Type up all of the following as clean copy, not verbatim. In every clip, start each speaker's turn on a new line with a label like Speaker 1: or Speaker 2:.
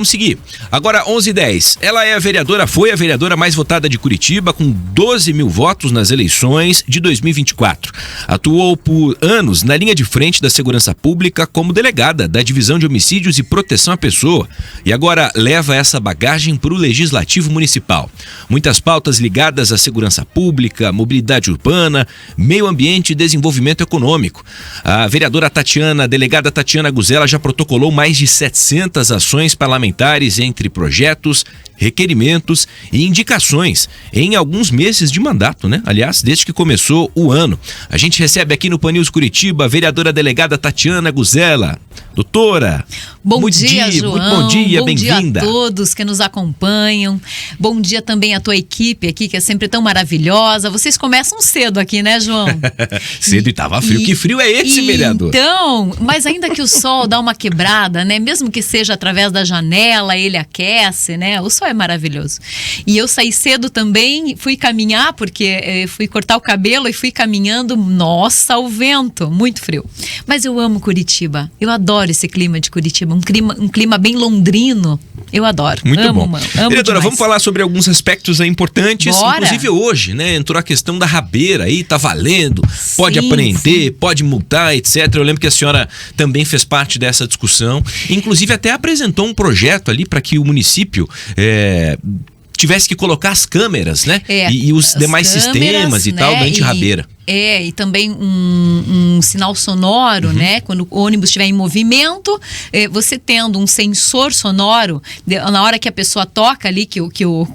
Speaker 1: Vamos seguir. Agora, 11h10. Ela foi a vereadora mais votada de Curitiba, com 12 mil votos nas eleições de 2024. Atuou por anos na linha de frente da segurança pública como delegada da Divisão de Homicídios e Proteção à Pessoa. E agora leva essa bagagem para o Legislativo Municipal. Muitas pautas ligadas à segurança pública, mobilidade urbana, meio ambiente e desenvolvimento econômico. A vereadora delegada Tatiana Guzella já protocolou mais de 700 ações parlamentares entre projetos, requerimentos e indicações em alguns meses de mandato, né? Aliás, desde que começou o ano. A gente recebe aqui no Pan News Curitiba a vereadora delegada Tatiana Guzella. Doutora,
Speaker 2: bom dia, João.
Speaker 1: Muito bom dia, bem-vinda.
Speaker 2: Bom dia a todos que nos acompanham. Bom dia também à tua equipe aqui, que é sempre tão maravilhosa. Vocês começam cedo aqui, né, João?
Speaker 1: Cedo e tava frio. Que frio é esse, vereador?
Speaker 2: Então, mas ainda que o sol dá uma quebrada, né? Mesmo que seja através da janela, ele aquece, né? O sol é maravilhoso. E eu saí cedo também, fui caminhar, porque fui cortar o cabelo e fui caminhando. Nossa, o vento, muito frio. Mas eu amo Curitiba. Eu adoro esse clima de Curitiba, um clima bem londrino. Eu adoro.
Speaker 1: Muito bom.
Speaker 2: Amo
Speaker 1: Vereadora,
Speaker 2: demais.
Speaker 1: vamos falar sobre alguns aspectos importantes.
Speaker 2: Bora.
Speaker 1: Inclusive hoje, né? Entrou a questão da rabeira aí, tá valendo, pode apreender, pode multar, etc. Eu lembro que a senhora também fez parte dessa discussão. Inclusive até apresentou um projeto ali para que o município tivesse que colocar as câmeras, né? E os demais sistemas e tal, da antirrabeira.
Speaker 2: E também um sinal sonoro, né? Quando o ônibus estiver em movimento, você tendo um sensor sonoro, na hora que a pessoa toca ali, que o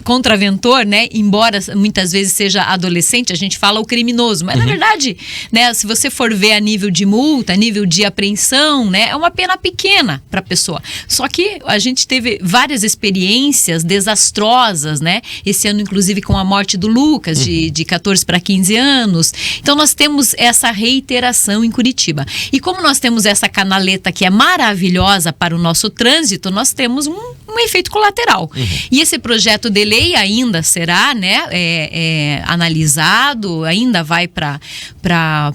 Speaker 2: contraventor, né? Embora muitas vezes seja adolescente, a gente fala o criminoso, mas na verdade, né? Se você for ver a nível de multa, a nível de apreensão, né? É uma pena pequena para a pessoa. Só que a gente teve várias experiências desastrosas, né? Esse ano, inclusive, com a morte do Lucas, de 14 para 15 anos. Então nós temos essa reiteração em Curitiba. E como nós temos essa canaleta que é maravilhosa para o nosso trânsito, nós temos um efeito colateral. E esse projeto de lei ainda será, né, analisado, ainda vai para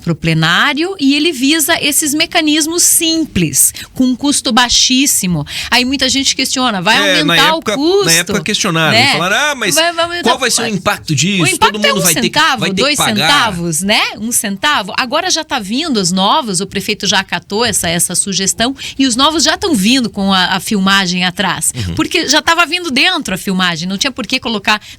Speaker 2: o plenário, e ele visa esses mecanismos simples, com um custo baixíssimo. Aí muita gente questiona, vai aumentar o custo?
Speaker 1: Na época questionaram,
Speaker 2: né?
Speaker 1: Falaram, mas qual vai ser o impacto disso?
Speaker 2: O impacto
Speaker 1: Todo mundo vai ter que pagar.
Speaker 2: 2 centavos, né? 1 centavo. Agora já está vindo os novos, o prefeito já acatou essa sugestão, e os novos já estão vindo com a filmagem atrás. Porque já estava vindo dentro a filmagem, não tinha por que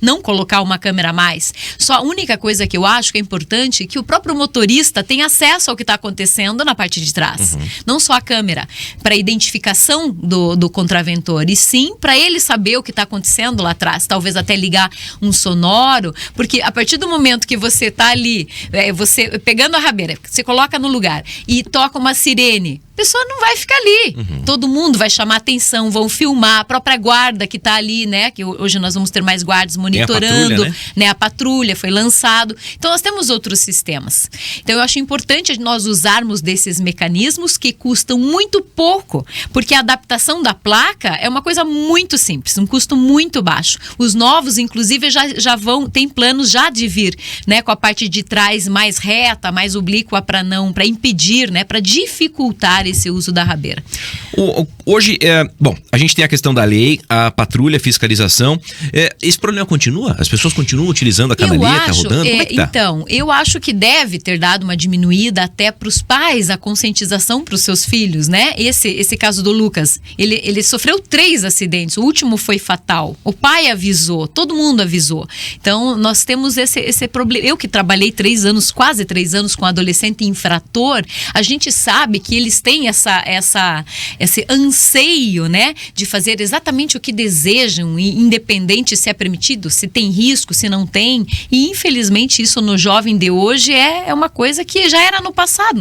Speaker 2: não colocar uma câmera a mais. Só a única coisa que eu acho que é importante é que o próprio motorista tenha acesso ao que está acontecendo na parte de trás. Não só a câmera, para identificação do contraventor, e sim para ele saber o que está acontecendo lá atrás. Talvez até ligar um sonoro, porque a partir do momento que você tá ali, você pegando a rabeira, você coloca no lugar e toca uma sirene, a pessoa não vai ficar ali. Todo mundo vai chamar atenção, vão filmar, a própria guarda que tá ali, né? Que hoje nós vamos ter mais guardas monitorando,
Speaker 1: patrulha,
Speaker 2: né? A patrulha foi lançado. Então nós temos outros sistemas. Então eu acho importante nós usarmos desses mecanismos que custam muito pouco, porque a adaptação da placa é uma coisa muito simples, um custo muito baixo. Os novos, inclusive, já tem planos já de vir, né? Com a parte de trás mais reta, mais oblíqua, para impedir, né? Para dificultar esse uso da rabeira.
Speaker 1: Hoje, a gente tem a questão da lei, a patrulha, a fiscalização. Esse problema continua? As pessoas continuam utilizando a canaleta, rodando? Como é que tá?
Speaker 2: Então, eu acho que deve ter dado uma diminuída até para os pais, a conscientização para os seus filhos, né? Esse caso do Lucas, ele sofreu 3 acidentes, o último foi fatal. O pai avisou, todo mundo avisou. Então, nós temos esse problema. Eu que trabalhei quase 3 anos com adolescente infrator, a gente sabe que eles têm esse anseio, né, de fazer exatamente o que desejam, independente se é permitido, se tem risco, se não tem. E infelizmente isso no jovem de hoje é uma coisa que já era no passado.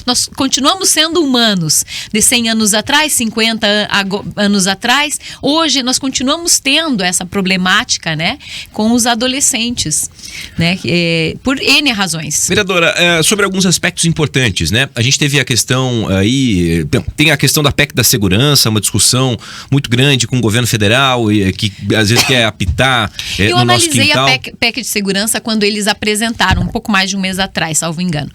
Speaker 2: Nós continuamos sendo humanos. De 100 anos atrás, 50 anos atrás, hoje nós continuamos tendo essa problemática, né, com os adolescentes, né, por N razões.
Speaker 1: Vereadora, sobre alguns aspectos importantes, né? A gente teve a questão aí, tem a questão da PEC da segurança, uma discussão muito grande com o governo federal, que às vezes quer apitar no nosso quintal.
Speaker 2: Eu analisei a PEC de segurança quando eles apresentaram, um pouco mais de um mês atrás, salvo engano.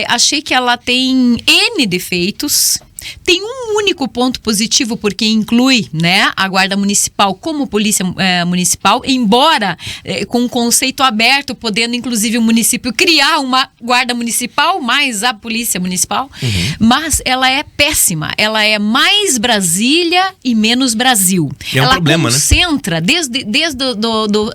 Speaker 2: Achei que ela tem N defeitos, tem um único ponto positivo, porque inclui, né, a Guarda Municipal como polícia municipal, embora com um conceito aberto, podendo inclusive o município criar uma Guarda Municipal mais a Polícia Municipal, mas ela é péssima, ela é mais Brasília e menos Brasil.
Speaker 1: É um
Speaker 2: ela
Speaker 1: problema,
Speaker 2: concentra, né? Desde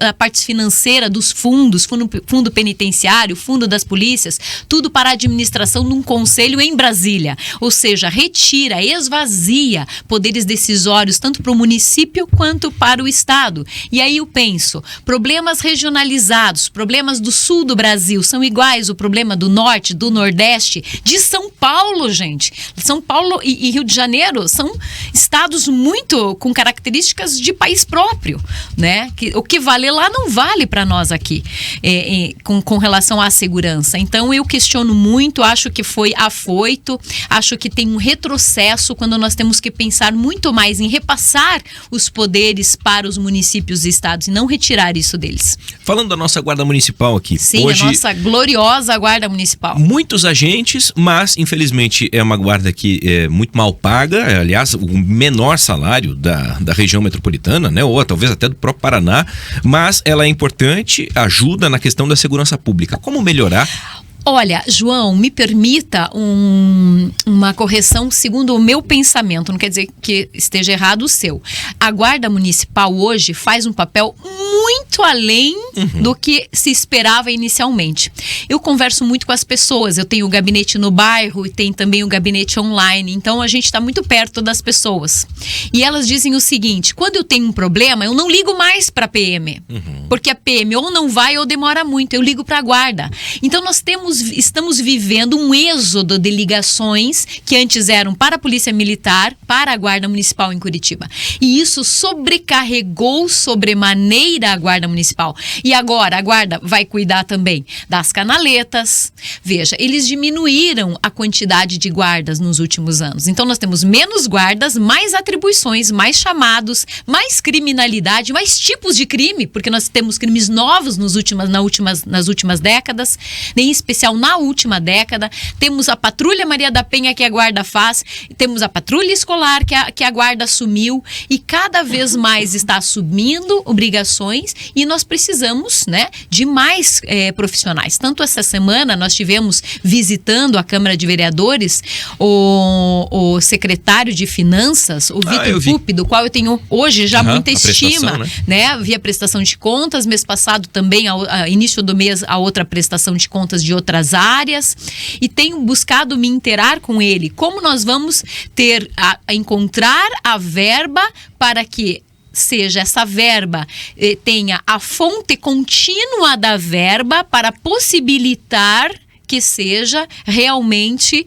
Speaker 2: a parte financeira dos fundos, fundo penitenciário, fundo das polícias, tudo para a administração de um conselho em Brasília. Ou seja, retira, esvazia poderes decisórios tanto para o município quanto para o estado. E aí eu penso, problemas regionalizados, problemas do sul do Brasil são iguais ao problema do norte, do nordeste, de São Paulo, gente. São Paulo e Rio de Janeiro são estados muito com características de país próprio, né? O que vale lá não vale para nós aqui, com relação à segurança. Então eu questiono muito, acho que foi afoito, acho que tem um retrocesso quando nós temos que pensar muito mais em repassar os poderes para os municípios e estados e não retirar isso deles.
Speaker 1: Falando da nossa Guarda Municipal aqui.
Speaker 2: Sim, hoje, a nossa gloriosa Guarda Municipal.
Speaker 1: Muitos agentes, mas infelizmente é uma guarda que é muito mal paga, aliás, o menor salário da região metropolitana, né, ou talvez até do próprio Paraná, mas ela é importante, ajuda na questão da segurança pública. Como melhorar?
Speaker 2: Olha, João, me permita uma correção segundo o meu pensamento, não quer dizer que esteja errado o seu. A Guarda Municipal hoje faz um papel muito além do que se esperava inicialmente. Eu converso muito com as pessoas, eu tenho o gabinete no bairro e tem também o gabinete online, então a gente está muito perto das pessoas. E elas dizem o seguinte, quando eu tenho um problema, eu não ligo mais para a PM, porque a PM ou não vai ou demora muito, eu ligo para a Guarda. Então nós estamos vivendo um êxodo de ligações que antes eram para a Polícia Militar, para a Guarda Municipal em Curitiba. E isso sobrecarregou sobremaneira a Guarda Municipal. E agora a Guarda vai cuidar também das canaletas. Veja, eles diminuíram a quantidade de guardas nos últimos anos. Então nós temos menos guardas, mais atribuições, mais chamados, mais criminalidade, mais tipos de crime, porque nós temos crimes novos nas últimas décadas, em especial na última década. Temos a Patrulha Maria da Penha que a Guarda faz, temos a Patrulha Escolar que a Guarda assumiu e cada vez mais está assumindo obrigações e nós precisamos, né, de mais profissionais. Tanto essa semana nós tivemos visitando a Câmara de Vereadores o secretário de Finanças, o Vitor Pupi, do qual eu tenho hoje já muita estima, né? Via prestação de contas, mês passado também, início do mês, a outra prestação de contas de outras áreas, e tenho buscado me interar com ele, como nós vamos encontrar a verba para que seja essa verba, tenha a fonte contínua da verba para possibilitar que seja realmente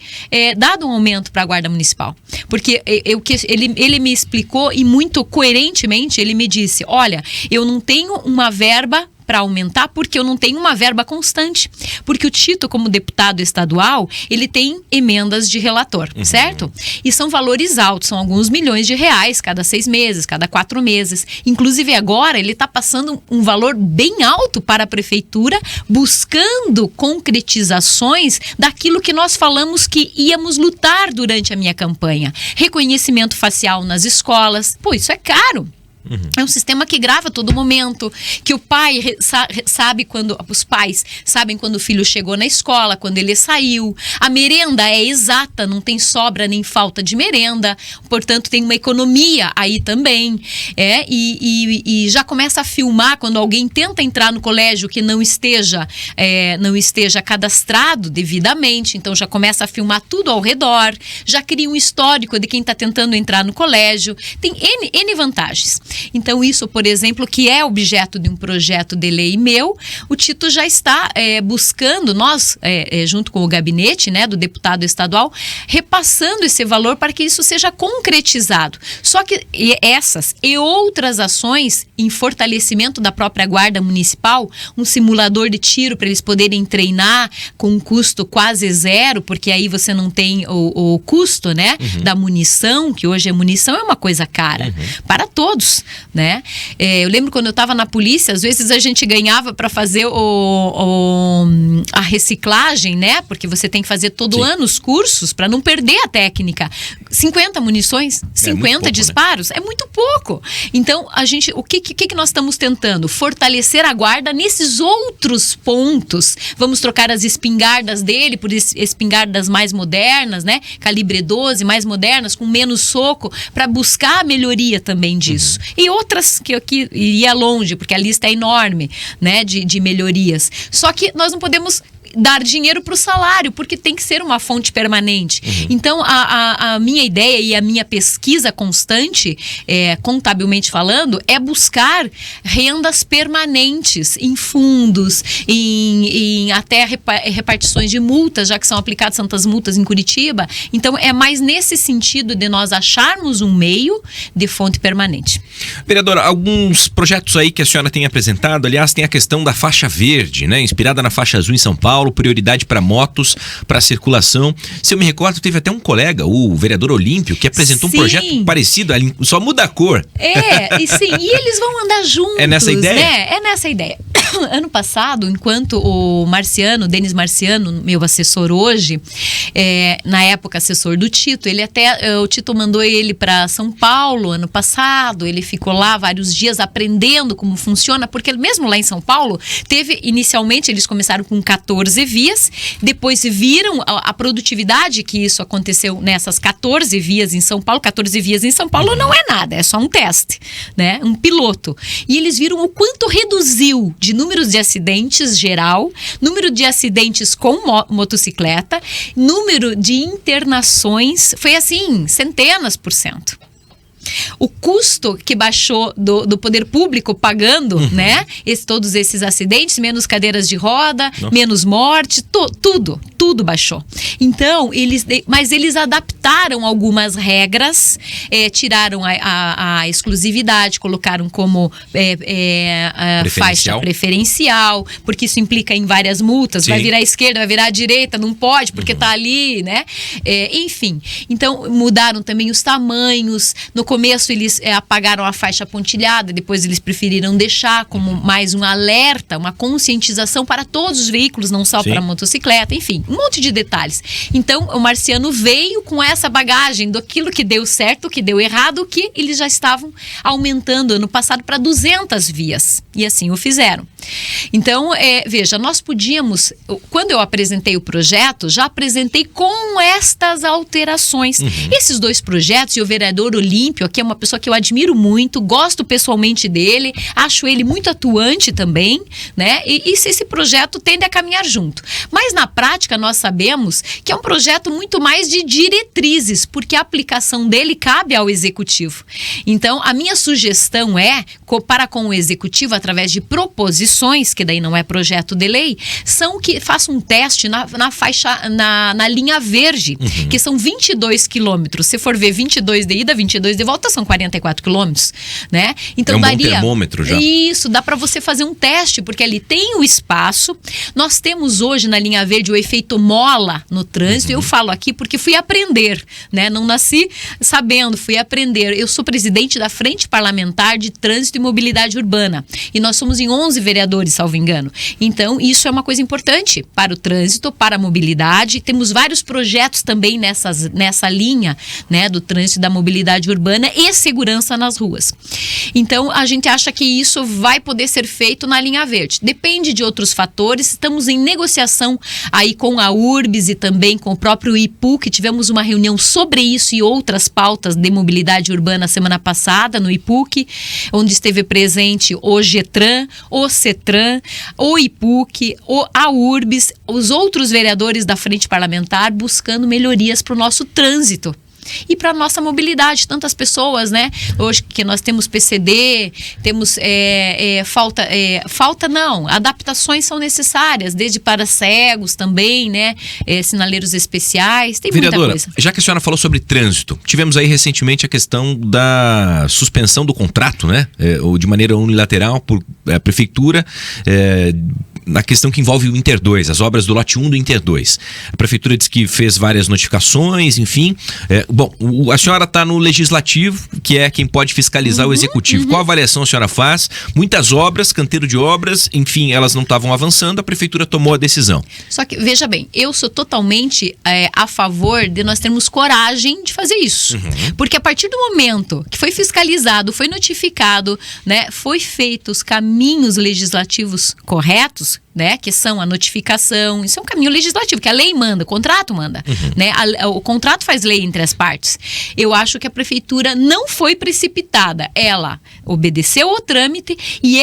Speaker 2: dado um aumento para a Guarda Municipal. Porque ele me explicou e muito coerentemente ele me disse, olha, eu não tenho uma verba para aumentar porque eu não tenho uma verba constante. Porque o Tito, como deputado estadual, ele tem emendas de relator, certo? E são valores altos, são alguns milhões de reais cada 6 meses, cada 4 meses. Inclusive agora ele está passando um valor bem alto para a prefeitura, buscando concretizações daquilo que nós falamos que íamos lutar durante a minha campanha. Reconhecimento facial nas escolas. Pô, isso é caro. É um sistema que grava a todo momento, que o pai sabe quando, os pais sabem quando o filho chegou na escola, quando ele saiu. A merenda é exata, não tem sobra nem falta de merenda, portanto tem uma economia aí também. E já começa a filmar quando alguém tenta entrar no colégio que não esteja cadastrado devidamente, então já começa a filmar tudo ao redor, já cria um histórico de quem está tentando entrar no colégio, tem N vantagens. Então isso, por exemplo, que é objeto de um projeto de lei meu, o Tito já está buscando, nós, junto com o gabinete, né, do deputado estadual, repassando esse valor para que isso seja concretizado. Só que essas e outras ações em fortalecimento da própria Guarda Municipal, um simulador de tiro para eles poderem treinar com um custo quase zero, porque aí você não tem o custo, né, da munição, que hoje a munição é uma coisa cara para todos. né? Eu lembro quando eu estava na polícia, às vezes a gente ganhava para fazer a reciclagem, né? Porque você tem que fazer todo ano os cursos para não perder a técnica. 50 munições, 50
Speaker 1: pouco,
Speaker 2: disparos, é muito pouco. Então, o que nós estamos tentando? Fortalecer a guarda nesses outros pontos. Vamos trocar as espingardas dele por espingardas mais modernas, né? Calibre 12, mais modernas, com menos soco, para buscar a melhoria também disso. E outras que aqui iria longe, porque a lista é enorme, né? De melhorias. Só que nós não podemos dar dinheiro para o salário, porque tem que ser uma fonte permanente. Então, a minha ideia e a minha pesquisa constante, contabilmente falando, é buscar rendas permanentes em fundos, em até repartições de multas, já que são aplicadas tantas multas em Curitiba. Então, é mais nesse sentido de nós acharmos um meio de fonte permanente.
Speaker 1: Vereadora, alguns projetos aí que a senhora tem apresentado, aliás, tem a questão da faixa verde, né? Inspirada na faixa azul em São Paulo, prioridade para motos, para circulação. Se eu me recordo, teve até um colega, o vereador Olímpio, que apresentou um projeto parecido, só muda a cor.
Speaker 2: E eles vão andar juntos.
Speaker 1: É nessa ideia?
Speaker 2: Né? É nessa ideia. Ano passado, enquanto o Denis Marciano, meu assessor hoje, na época assessor do Tito, o Tito mandou ele para São Paulo ano passado, ele ficou lá vários dias aprendendo como funciona, porque mesmo lá em São Paulo, inicialmente eles começaram com 14 vias, depois viram a produtividade que isso aconteceu nessas 14 vias em São Paulo. 14 vias em São Paulo não é nada, é só um teste, né? Um piloto. E eles viram o quanto reduziu de números de acidentes geral, número de acidentes com motocicleta, número de internações, foi assim, centenas %. O custo que baixou do poder público pagando, né? Todos esses acidentes, menos cadeiras de roda, menos morte, tudo baixou. Então, mas eles adaptaram algumas regras, tiraram a exclusividade, colocaram como faixa preferencial, porque isso implica em várias multas. Sim. Vai virar à esquerda, vai virar à direita, não pode, porque tá ali, né? Enfim, então mudaram também os tamanhos. No começo eles apagaram a faixa pontilhada, depois eles preferiram deixar como mais um alerta, uma conscientização para todos os veículos, não só para a motocicleta, enfim, um monte de detalhes. Então o Marciano veio com essa bagagem daquilo que deu certo, o que deu errado, o que eles já estavam aumentando ano passado para 200 vias, e assim o fizeram. Então, veja, nós podíamos, quando eu apresentei o projeto, já apresentei com estas alterações. Esses dois projetos, e o vereador Olímpio, que é uma pessoa que eu admiro muito, gosto pessoalmente dele, acho ele muito atuante também, né? E esse projeto tende a caminhar junto. Mas na prática nós sabemos que é um projeto muito mais de diretrizes, porque a aplicação dele cabe ao executivo. Então, a minha sugestão para com o executivo, através de proposições, que daí não é projeto de lei, são que faça um teste na faixa, na linha verde, que são 22 quilômetros. Se for ver 22 de ida, 22 de volta, são 44 quilômetros, né? Então,
Speaker 1: bom termômetro já.
Speaker 2: Isso, dá para você fazer um teste, porque ali tem o espaço. Nós temos hoje na linha verde o efeito mola no trânsito. Eu falo aqui porque fui aprender, né? Não nasci sabendo, fui aprender. Eu sou presidente da Frente Parlamentar de Trânsito e Mobilidade Urbana. E nós somos em 11 vereadores, salvo engano. Então, isso é uma coisa importante para o trânsito, para a mobilidade. Temos vários projetos também nessa linha, né, do trânsito e da mobilidade urbana e segurança nas ruas. Então, a gente acha que isso vai poder ser feito na linha verde. Depende de outros fatores. Estamos em negociação aí com a URBS e também com o próprio IPU, que tivemos uma reunião sobre isso e outras pautas de mobilidade urbana semana passada no IPUC, onde esteve presente o GETRAN, o CETRAN, o IPUC, a URBS, os outros vereadores da Frente Parlamentar buscando melhorias para o nosso trânsito. E para a nossa mobilidade, tantas pessoas, né? Hoje que nós temos PCD, temos adaptações são necessárias, desde para cegos também, né? Sinaleiros especiais, tem
Speaker 1: Vereadora,
Speaker 2: muita coisa.
Speaker 1: Já que a senhora falou sobre trânsito, tivemos aí recentemente a questão da suspensão do contrato, né? Ou de maneira unilateral por prefeitura, na questão que envolve o Inter 2, as obras do lote 1 do Inter 2. A prefeitura disse que fez várias notificações, enfim. A senhora está no legislativo, que é quem pode fiscalizar o executivo. Qual avaliação a senhora faz? Muitas obras, canteiro de obras, enfim, elas não estavam avançando, a prefeitura tomou a decisão.
Speaker 2: Só que, veja bem, eu sou totalmente a favor de nós termos coragem de fazer isso. Porque a partir do momento que foi fiscalizado, foi notificado, né, foi feito os caminhos legislativos corretos, né, que são a notificação, isso é um caminho legislativo, que a lei manda, o contrato manda, né, o contrato faz lei entre as partes. Eu acho que a prefeitura não foi precipitada, ela obedeceu ao trâmite e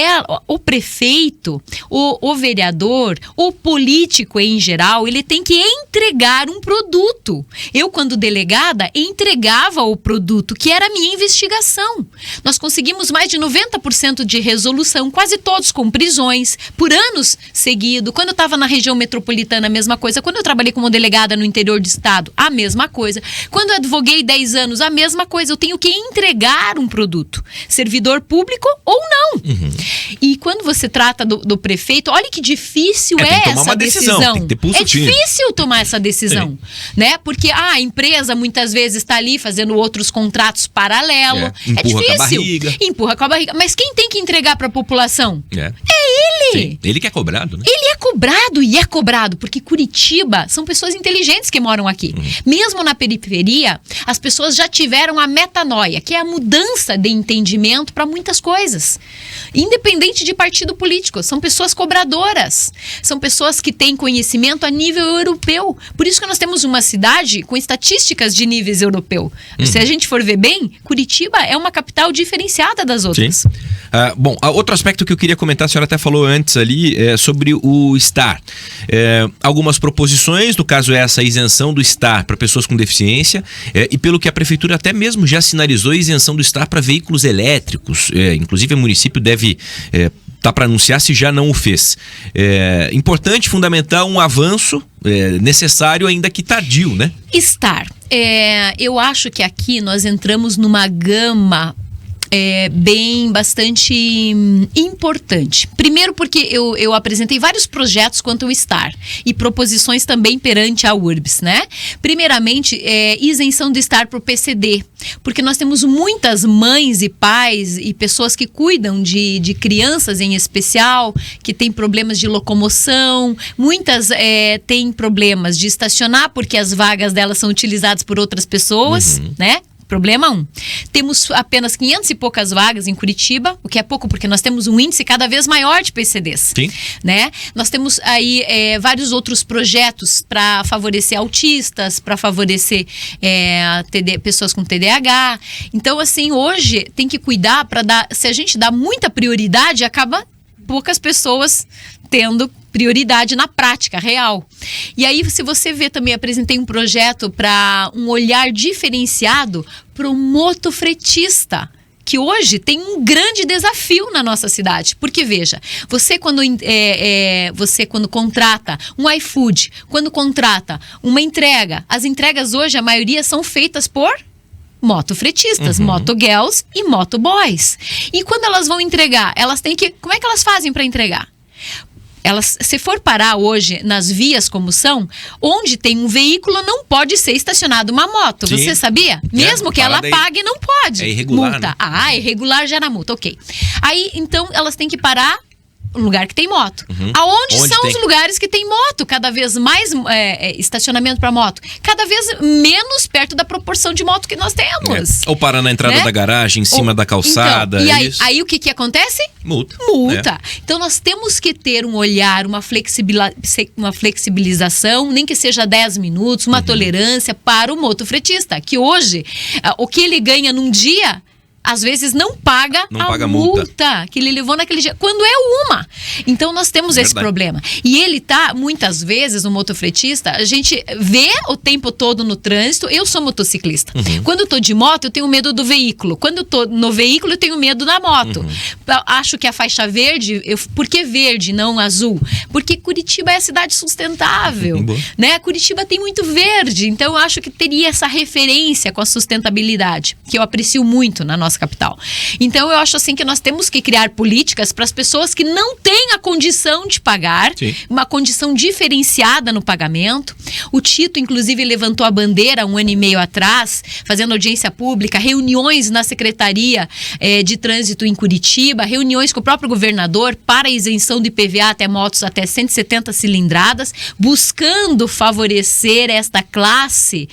Speaker 2: o prefeito, o vereador, o político em geral, ele tem que entregar um produto. Eu, quando delegada, entregava o produto, que era a minha investigação. Nós conseguimos mais de 90% de resolução, quase todos com prisões, por anos seguido. Quando eu estava na região metropolitana, a mesma coisa. Quando eu trabalhei como delegada no interior do estado, a mesma coisa. Quando eu advoguei 10 anos, a mesma coisa. Eu tenho que entregar um produto. Servidor público ou não. E quando você trata do prefeito, olha que difícil é essa decisão.
Speaker 1: Tem que ter pulso
Speaker 2: é difícil tomar essa decisão, né? Porque a empresa muitas vezes está ali fazendo outros contratos paralelo. É difícil.
Speaker 1: Com a barriga.
Speaker 2: Empurra com a barriga. Mas quem tem que entregar para a população? É ele.
Speaker 1: Sim. Ele que é cobrado, né?
Speaker 2: Ele é cobrado e é cobrado, porque Curitiba são pessoas inteligentes que moram aqui. Mesmo na periferia, as pessoas já tiveram a metanoia, que é a mudança de entendimento para muitas coisas. Independente de partido político, são pessoas cobradoras. São pessoas que têm conhecimento a nível europeu. Por isso que nós temos uma cidade com estatísticas de níveis europeu. Se a gente for ver bem, Curitiba é uma capital diferenciada das outras.
Speaker 1: Sim. Outro aspecto que eu queria comentar, a senhora até falou antes ali, sobre o STAR. Algumas proposições, no caso essa isenção do STAR para pessoas com deficiência, e pelo que a prefeitura até mesmo já sinalizou, a isenção do STAR para veículos elétricos. Inclusive o município deve tá para anunciar se já não o fez. Importante, fundamental, um avanço necessário, ainda que tardio, né?
Speaker 2: STAR. Eu acho que aqui nós entramos numa gama bastante importante. Primeiro porque eu apresentei vários projetos quanto ao STAR e proposições também perante a URBS, né? Primeiramente, isenção do STAR para o PCD, porque nós temos muitas mães e pais e pessoas que cuidam de crianças em especial, que têm problemas de locomoção, muitas têm problemas de estacionar porque as vagas delas são utilizadas por outras pessoas, né? Problema 1. Temos apenas 500 e poucas vagas em Curitiba, o que é pouco porque nós temos um índice cada vez maior de PCDs.
Speaker 1: Sim.
Speaker 2: Né? Nós temos aí vários outros projetos para favorecer autistas, para favorecer pessoas com TDAH. Então, assim, hoje tem que cuidar para dar... Se a gente dá muita prioridade, acaba poucas pessoas tendo prioridade na prática, real. E aí, se você vê também, apresentei um projeto para um olhar diferenciado para o motofretista, que hoje tem um grande desafio na nossa cidade. Porque, veja, você quando contrata um iFood, quando contrata uma entrega, as entregas hoje, a maioria são feitas por motofretistas, motogirls e motoboys. E quando elas vão entregar, elas têm que... Como é que elas fazem para entregar? Elas, se for parar hoje nas vias como são, onde tem um veículo não pode ser estacionado uma moto.
Speaker 1: Sim.
Speaker 2: Você sabia? Mesmo que ela pague, não pode.
Speaker 1: É irregular,
Speaker 2: multa.
Speaker 1: Né?
Speaker 2: Irregular gera multa, ok. Aí, então, elas têm que parar um lugar que tem moto. Aonde são os lugares que tem moto? Cada vez mais estacionamento para moto. Cada vez menos perto da proporção de moto que nós temos.
Speaker 1: Ou parar na entrada da garagem, em cima da calçada.
Speaker 2: Então, e aí o que acontece?
Speaker 1: Multa.
Speaker 2: Então nós temos que ter um olhar, uma flexibilização, nem que seja 10 minutos, uma tolerância para o motofretista. Que hoje, o que ele ganha num dia... às vezes não paga a multa que ele levou naquele dia, quando é uma. Então nós temos esse problema. E ele tá, muitas vezes, o motofretista, a gente vê o tempo todo no trânsito. Eu sou motociclista. Quando eu tô de moto, eu tenho medo do veículo. Quando eu tô no veículo, eu tenho medo da moto. Acho que a faixa verde, por que verde, não azul? Porque Curitiba é a cidade sustentável, né? Curitiba tem muito verde, então eu acho que teria essa referência com a sustentabilidade, que eu aprecio muito na nossa nossa capital. Então eu acho assim que nós temos que criar políticas para as pessoas que não têm a condição de pagar,
Speaker 1: Sim.
Speaker 2: uma condição diferenciada no pagamento. O Tito, inclusive, levantou a bandeira 1 ano e meio atrás, fazendo audiência pública, reuniões na Secretaria de Trânsito em Curitiba, reuniões com o próprio governador para a isenção de IPVA até motos até 170 cilindradas, buscando favorecer esta classe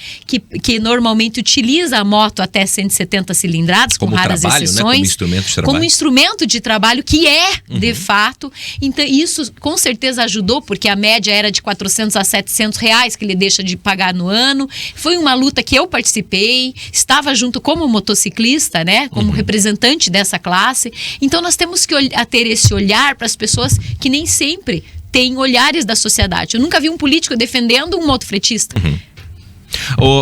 Speaker 2: que normalmente utiliza a moto até 170 cilindradas, com raras exceções.
Speaker 1: Né? Como instrumento de trabalho.
Speaker 2: Como instrumento de trabalho, que de fato. Então, isso com certeza ajudou, porque a média era de R$400 a R$700 que ele deixa de pagar no ano. Foi uma luta que eu participei, estava junto como motociclista, né? Como representante dessa classe. Então, nós temos que ter esse olhar para as pessoas que nem sempre têm olhares da sociedade. Eu nunca vi um político defendendo um motofretista.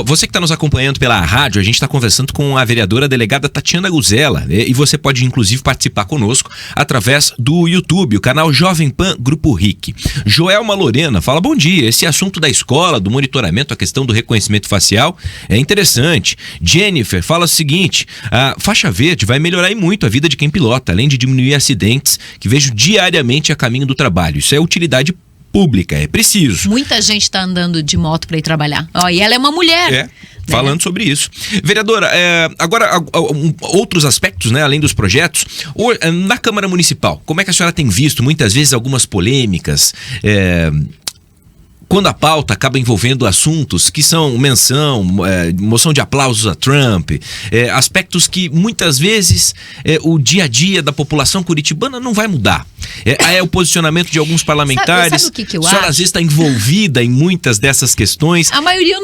Speaker 1: Você que está nos acompanhando pela rádio, a gente está conversando com a vereadora delegada Tatiana Guzella, e você pode inclusive participar conosco através do YouTube, o canal Jovem Pan Grupo RIC. Joelma Lorena fala: bom dia, esse assunto da escola, do monitoramento, a questão do reconhecimento facial é interessante. Jennifer fala o seguinte: a faixa verde vai melhorar e muito a vida de quem pilota, além de diminuir acidentes que vejo diariamente a caminho do trabalho. Isso é utilidade pública, é preciso.
Speaker 2: Muita gente está andando de moto para ir trabalhar. E ela é uma mulher.
Speaker 1: Falando sobre isso. Vereadora, agora outros aspectos, né, além dos projetos, na Câmara Municipal, como é que a senhora tem visto muitas vezes algumas polêmicas, quando a pauta acaba envolvendo assuntos que são moção de aplausos a Trump, aspectos que muitas vezes o dia a dia da população curitibana não vai mudar. O posicionamento de alguns parlamentares.
Speaker 2: Sabe o que eu acho?
Speaker 1: A senhora às vezes está envolvida em muitas dessas questões.
Speaker 2: A maioria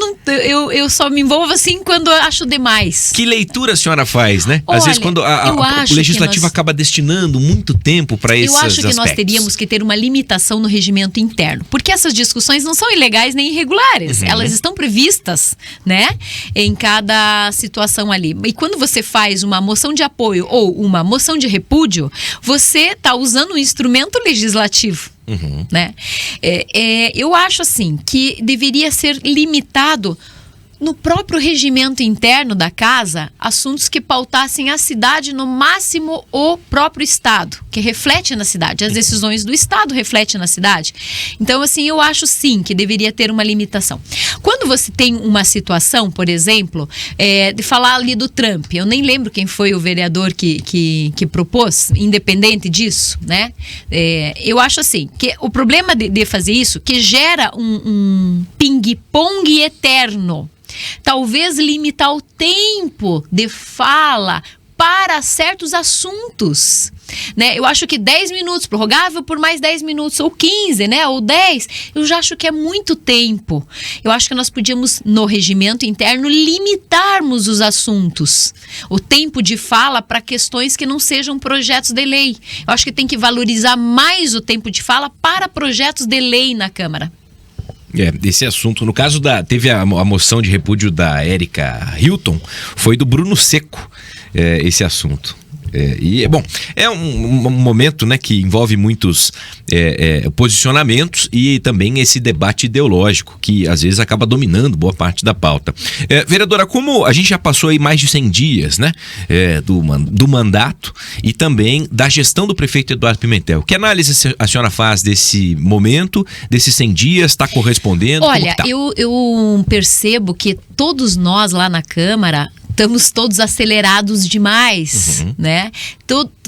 Speaker 2: eu só me envolvo assim quando eu acho demais.
Speaker 1: Que leitura a senhora faz, né?
Speaker 2: Olha,
Speaker 1: às vezes quando o legislativo acaba destinando muito tempo para esses aspectos.
Speaker 2: Eu acho que nós teríamos que ter uma limitação no regimento interno, porque essas discussões não são ilegais nem irregulares. Elas estão previstas, né, em cada situação ali. E quando você faz uma moção de apoio ou uma moção de repúdio, você está usando um instrumento legislativo. Né? Eu acho assim que deveria ser limitado no próprio regimento interno da casa, assuntos que pautassem a cidade, no máximo o próprio Estado, que reflete na cidade. As decisões do Estado refletem na cidade. Então, assim, eu acho sim que deveria ter uma limitação. Quando você tem uma situação, por exemplo, de falar ali do Trump, eu nem lembro quem foi o vereador que propôs, independente disso, né? Eu acho assim, que o problema de fazer isso, que gera um ping-pong eterno. Talvez limitar o tempo de fala para certos assuntos, né? Eu acho que 10 minutos, prorrogável por mais 10 minutos, ou 15, né? Ou 10, eu já acho que é muito tempo. Eu acho que nós podíamos, no regimento interno, limitarmos os assuntos, o tempo de fala para questões que não sejam projetos de lei. Eu acho que tem que valorizar mais o tempo de fala para projetos de lei na Câmara.
Speaker 1: Esse assunto, no caso teve a moção de repúdio da Érica Hilton, foi do Bruno Seco, esse assunto. É um momento, né, que envolve muitos posicionamentos e também esse debate ideológico que às vezes acaba dominando boa parte da pauta. Vereadora, como a gente já passou aí mais de 100 dias, né, do mandato e também da gestão do prefeito Eduardo Pimentel, que análise a senhora faz desse momento, desses 100 dias, está correspondendo?
Speaker 2: Olha, eu percebo que todos nós lá na Câmara estamos todos acelerados demais, né?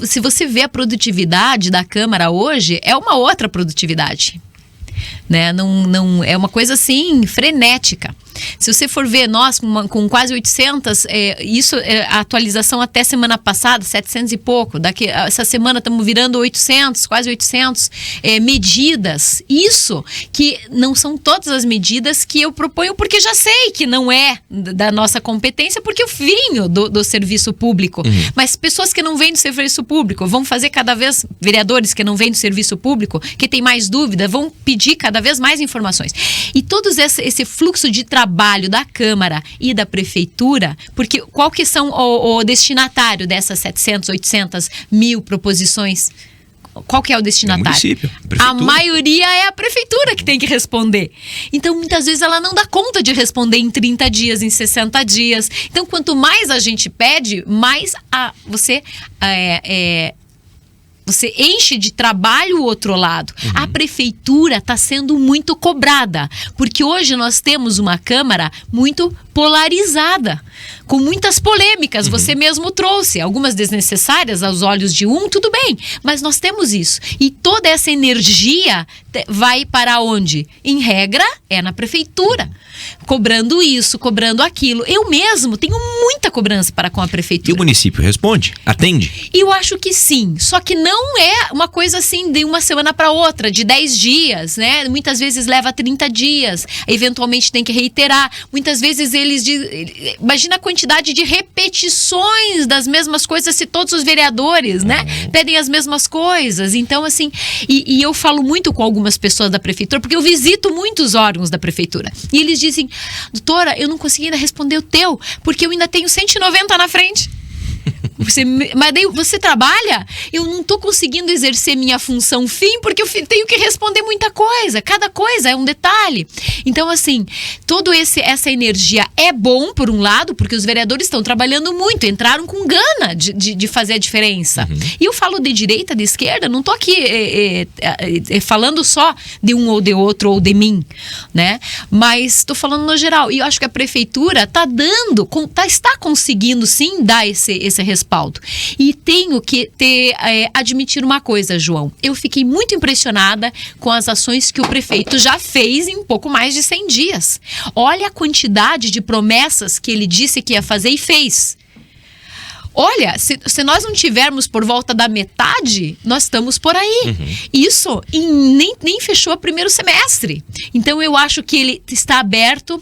Speaker 2: Se você vê a produtividade da Câmara hoje, é uma outra produtividade, né? Não é uma coisa assim frenética. Se você for ver, nós com quase 800, a atualização até semana passada, 700 e pouco, essa semana estamos virando 800, quase 800 medidas. Isso que não são todas as medidas que eu proponho, porque já sei que não é da nossa competência, porque eu venho do serviço público. Mas pessoas que não vêm do serviço público vão fazer cada vez, vereadores que não vêm do serviço público, que têm mais dúvida, vão pedir cada vez mais informações. E todo esse fluxo de trabalho da Câmara e da Prefeitura, porque qual que são o destinatário dessas 700, 800 mil proposições? qual que é o destinatário?
Speaker 1: É o município, a
Speaker 2: A
Speaker 1: prefeitura.
Speaker 2: maioria é a prefeitura que tem que responder. Então, muitas vezes, ela não dá conta de responder em 30 dias, em 60 dias. Então, quanto mais a gente pede, mais você enche de trabalho o outro lado. A prefeitura está sendo muito cobrada, porque hoje nós temos uma Câmara muito polarizada, com muitas polêmicas. Você mesmo trouxe, algumas desnecessárias aos olhos de tudo bem, mas nós temos isso. E toda essa energia vai para onde? Em regra, é na prefeitura. Cobrando isso, cobrando aquilo. Eu mesmo tenho muita cobrança para com a prefeitura.
Speaker 1: E o município responde? Atende?
Speaker 2: Eu acho que sim, só que não é uma coisa assim de uma semana para outra, de 10 dias, né? Muitas vezes leva 30 dias, eventualmente tem que reiterar. Muitas vezes imagina a quantidade de repetições das mesmas coisas se todos os vereadores, né? Pedem as mesmas coisas. Então, assim, e eu falo muito com algumas pessoas da prefeitura, porque eu visito muitos órgãos da prefeitura. E eles dizem, doutora, eu não consegui ainda responder o teu, porque eu ainda tenho 190 na frente. Mas daí você trabalha, eu não tô conseguindo exercer minha função fim, porque eu tenho que responder muita coisa, cada coisa é um detalhe. Então, assim, toda essa energia é bom por um lado, porque os vereadores estão trabalhando muito, entraram com gana de fazer a diferença. E eu falo de direita, de esquerda, não tô aqui falando só de um ou de outro ou de mim, né? Mas tô falando no geral, e eu acho que a prefeitura está conseguindo sim dar esse respaldo. E tenho que admitir uma coisa, João. Eu fiquei muito impressionada com as ações que o prefeito já fez em pouco mais de 100 dias. Olha a quantidade de promessas que ele disse que ia fazer e fez. Olha, se nós não tivermos por volta da metade, nós estamos por aí. Isso nem fechou o primeiro semestre. Então eu acho que ele está aberto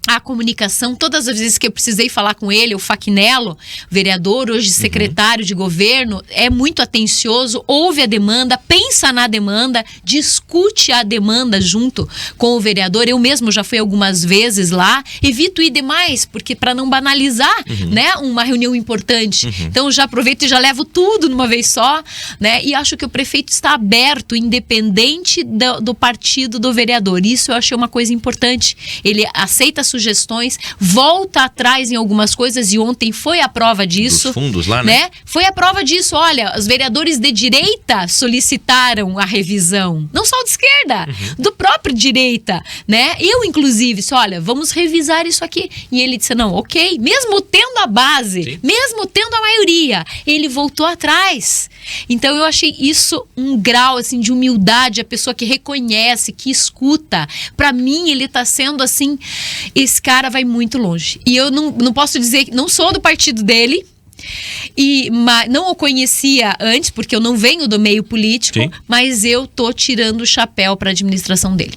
Speaker 2: a comunicação. Todas as vezes que eu precisei falar com ele, o Fachinello, vereador, hoje secretário de governo, é muito atencioso, ouve a demanda, pensa na demanda, discute a demanda junto com o vereador. Eu mesmo já fui algumas vezes lá, evito ir demais, porque para não banalizar, né, uma reunião importante. Então já aproveito e já levo tudo numa vez só, né? E acho que o prefeito está aberto, independente do partido do vereador. Isso eu achei uma coisa importante. Ele aceita sugestões, volta atrás em algumas coisas, e ontem foi a prova disso.
Speaker 1: Dos fundos lá, né?
Speaker 2: Foi a prova disso. Olha, os vereadores de direita solicitaram a revisão, não só de esquerda, do próprio direita, né? Eu, inclusive, disse, olha, vamos revisar isso aqui. E ele disse, não, ok, mesmo tendo a base,
Speaker 1: sim,
Speaker 2: mesmo tendo a maioria, ele voltou atrás. Então eu achei isso um grau assim de humildade, a pessoa que reconhece, que escuta. Para mim ele tá sendo assim, esse cara vai muito longe. E eu não posso dizer que não sou do partido dele, mas não o conhecia antes, porque eu não venho do meio político, sim, mas eu tô tirando o chapéu para a administração dele.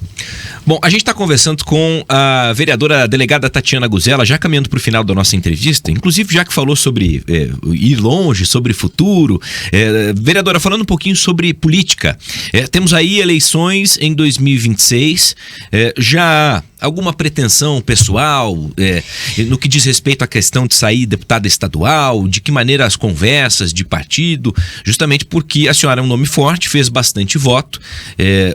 Speaker 1: Bom, a gente está conversando com a vereadora delegada Tatiana Guzella, já caminhando para o final da nossa entrevista, inclusive já que falou sobre ir longe, sobre futuro. Vereadora, falando um pouquinho sobre política, temos aí eleições em 2026, já alguma pretensão pessoal no que diz respeito à questão de sair deputada estadual, de que maneira as conversas de partido, justamente porque a senhora é um nome forte, fez bastante voto,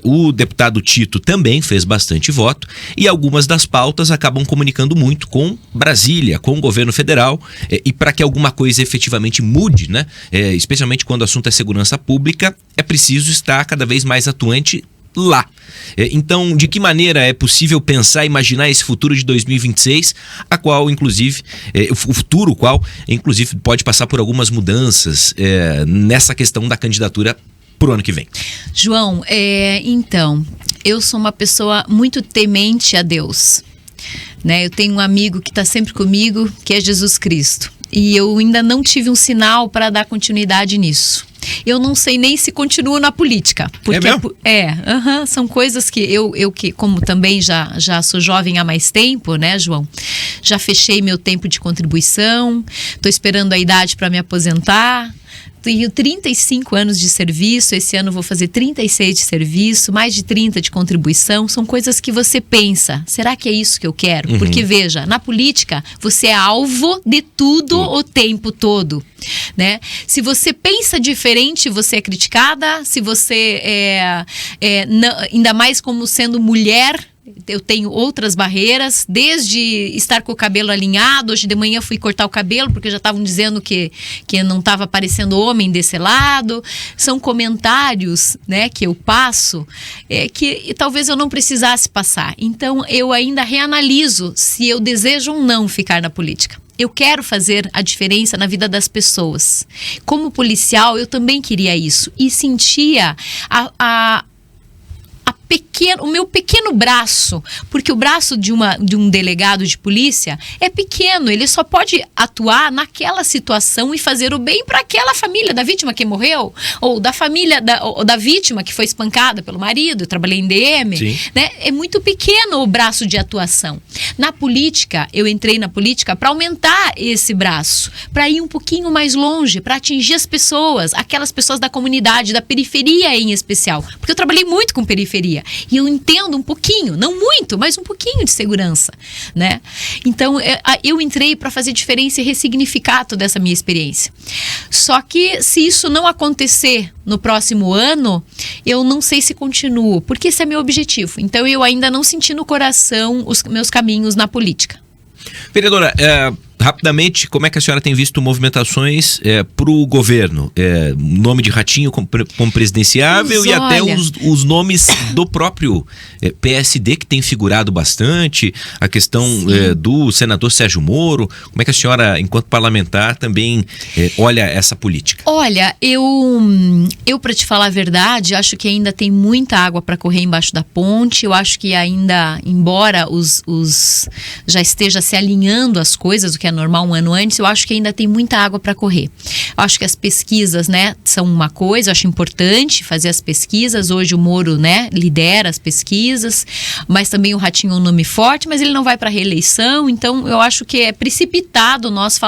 Speaker 1: o deputado Tito também fez bastante voto, e algumas das pautas acabam comunicando muito com Brasília, com o governo federal, e para que alguma coisa efetivamente mude, né, especialmente quando o assunto é segurança pública, é preciso estar cada vez mais atuante lá. Então, de que maneira é possível pensar, imaginar esse futuro de 2026, a qual, inclusive, o futuro qual, inclusive, pode passar por algumas mudanças nessa questão da candidatura pro ano que vem?
Speaker 2: João, então, eu sou uma pessoa muito temente a Deus, né? Eu tenho um amigo que está sempre comigo, que é Jesus Cristo, e eu ainda não tive um sinal para dar continuidade nisso. Eu não sei nem se continuo na política. Porque são coisas que eu que, como também já sou jovem há mais tempo, né, João? Já fechei meu tempo de contribuição, estou esperando a idade para me aposentar, tenho 35 anos de serviço, esse ano vou fazer 36 de serviço, mais de 30 de contribuição. São coisas que você pensa, será que é isso que eu quero? Porque veja, na política você é alvo de tudo o tempo todo, né? Se você pensa diferente, você é criticada. Se você ainda mais como sendo mulher, eu tenho outras barreiras, desde estar com o cabelo alinhado. Hoje de manhã fui cortar o cabelo porque já estavam dizendo que não estava aparecendo homem desse lado. São comentários, né, que eu passo que talvez eu não precisasse passar. Então eu ainda reanaliso se eu desejo ou não ficar na política. Eu quero fazer a diferença na vida das pessoas. Como policial, eu também queria isso e sentia o meu pequeno braço, porque o braço de um delegado de polícia é pequeno, ele só pode atuar naquela situação e fazer o bem para aquela família da vítima que morreu, ou da família da vítima que foi espancada pelo marido. Eu trabalhei em DM, né? É muito pequeno o braço de atuação. Na política, eu entrei na política para aumentar esse braço, para ir um pouquinho mais longe, para atingir as pessoas, aquelas pessoas da comunidade, da periferia em especial, porque eu trabalhei muito com periferia. E eu entendo um pouquinho, não muito, mas um pouquinho de segurança, né? Então, eu entrei para fazer diferença e ressignificar toda essa minha experiência. Só que se isso não acontecer no próximo ano, eu não sei se continuo, porque esse é meu objetivo. Então, eu ainda não senti no coração os meus caminhos na política.
Speaker 1: Vereadora, rapidamente, como é que a senhora tem visto movimentações para o governo? Nome de Ratinho como presidenciável e até os nomes do próprio PSD, que tem figurado bastante, a questão do senador Sérgio Moro. Como é que a senhora, enquanto parlamentar, também olha essa política?
Speaker 2: Olha, eu para te falar a verdade, acho que ainda tem muita água para correr embaixo da ponte. Eu acho que ainda, embora já esteja se alinhando as coisas, o que é normal um ano antes, eu acho que ainda tem muita água para correr. Eu acho que as pesquisas, né, são uma coisa, eu acho importante fazer as pesquisas. Hoje o Moro, né, lidera as pesquisas, mas também o Ratinho é um nome forte, mas ele não vai para a reeleição. Então eu acho que é precipitado nós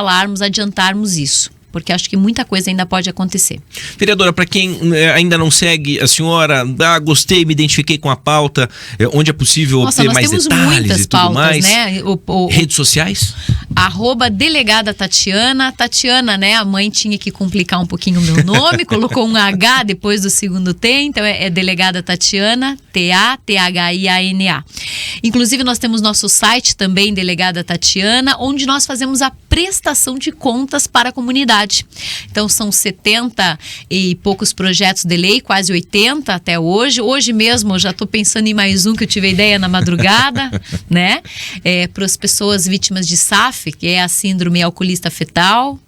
Speaker 2: adiantarmos isso, porque acho que muita coisa ainda pode acontecer.
Speaker 1: Vereadora, para quem ainda não segue a senhora, gostei, me identifiquei com a pauta, onde é possível obter mais detalhes e tudo pautas, mais.
Speaker 2: Né?
Speaker 1: Redes sociais?
Speaker 2: @delegada Tatiana. Tatiana, né? A mãe tinha que complicar um pouquinho o meu nome, colocou um H depois do segundo T, então é delegada Tatiana, TATHIANA. Inclusive nós temos nosso site também, Delegada Tatiana, onde nós fazemos a prestação de contas para a comunidade. Então são 70 e poucos projetos de lei, quase 80 até hoje. Hoje mesmo eu já estou pensando em mais um que eu tive a ideia na madrugada, né? Para as pessoas vítimas de SAF, que é a síndrome alcoolista fetal.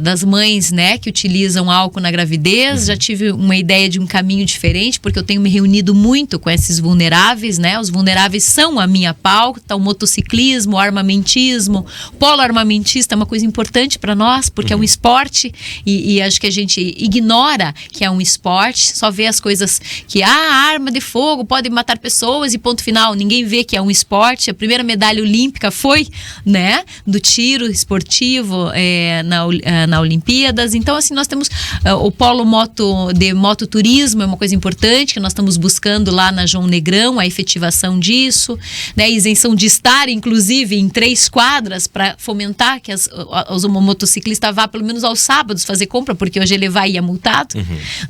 Speaker 2: Das mães, né, que utilizam álcool na gravidez. Já tive uma ideia de um caminho diferente, porque eu tenho me reunido muito com esses vulneráveis, né? Os vulneráveis são a minha pauta, o motociclismo, o armamentismo, polo armamentista é uma coisa importante para nós, porque é um esporte e acho que a gente ignora que é um esporte, só vê as coisas que arma de fogo pode matar pessoas e ponto final. Ninguém vê que é um esporte. A primeira medalha olímpica foi, né, do tiro esportivo na Olimpíadas. Então, assim, nós temos o polo de mototurismo, é uma coisa importante que nós estamos buscando lá na João Negrão, a efetivação disso, né? Isenção de estar, inclusive, em 3 quadras para fomentar que os motociclistas vá pelo menos aos sábados fazer compra, porque hoje ele vai e é multado,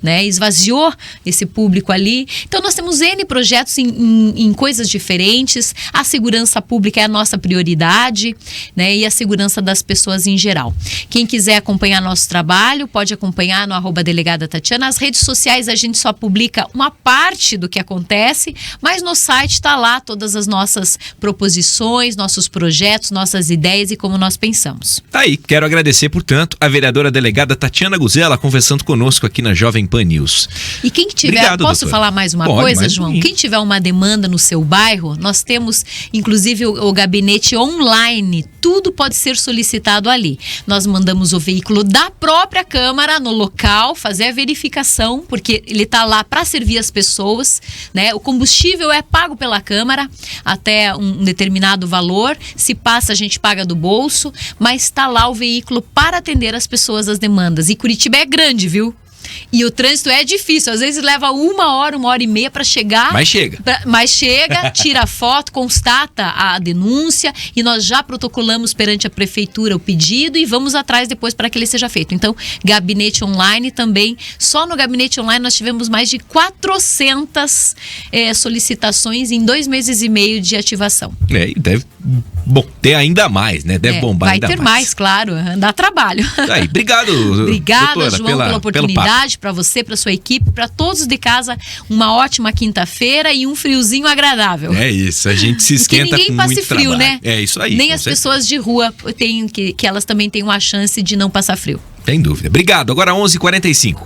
Speaker 2: né? Esvaziou esse público ali. Então, nós temos N projetos em coisas diferentes. A segurança pública é a nossa prioridade, né? E a segurança das pessoas em geral. Quem quiser acompanhar nosso trabalho, pode acompanhar no @delegada Tatiana. As redes sociais a gente só publica uma parte do que acontece, mas no site está lá todas as nossas proposições, nossos projetos, nossas ideias e como nós pensamos.
Speaker 1: Tá aí, quero agradecer, portanto, a vereadora delegada Tatiana Guzella conversando conosco aqui na Jovem Pan News.
Speaker 2: E quem tiver, obrigado, posso falar mais uma coisa, João? Quem tiver uma demanda no seu bairro, nós temos inclusive o gabinete online, tudo pode ser solicitado ali. Nós nós mandamos o veículo da própria Câmara no local, fazer a verificação, porque ele está lá para servir as pessoas, né? O combustível é pago pela Câmara até um determinado valor, se passa a gente paga do bolso, mas está lá o veículo para atender as pessoas, as demandas. E Curitiba é grande, viu? E o trânsito é difícil, às vezes leva 1 hora e meia para chegar. Mas chega, tira a foto, constata a denúncia e nós já protocolamos perante a prefeitura o pedido e vamos atrás depois para que ele seja feito. Então, gabinete online também. Só no gabinete online nós tivemos mais de 400 solicitações em 2 meses e meio de ativação.
Speaker 1: E deve ter ainda mais, né? Deve bombar ainda mais.
Speaker 2: Vai ter mais, claro. Dá trabalho.
Speaker 1: Aí, obrigado,
Speaker 2: Obrigada,
Speaker 1: doutora,
Speaker 2: João, pela oportunidade. Para você, para sua equipe, para todos de casa, uma ótima quinta-feira e um friozinho agradável.
Speaker 1: É isso, a gente se esquenta com muito trabalho. Que ninguém passe frio, né? É isso aí.
Speaker 2: Nem as pessoas de rua que elas também têm uma chance de não passar frio.
Speaker 1: Sem dúvida. Obrigado. Agora 11h45.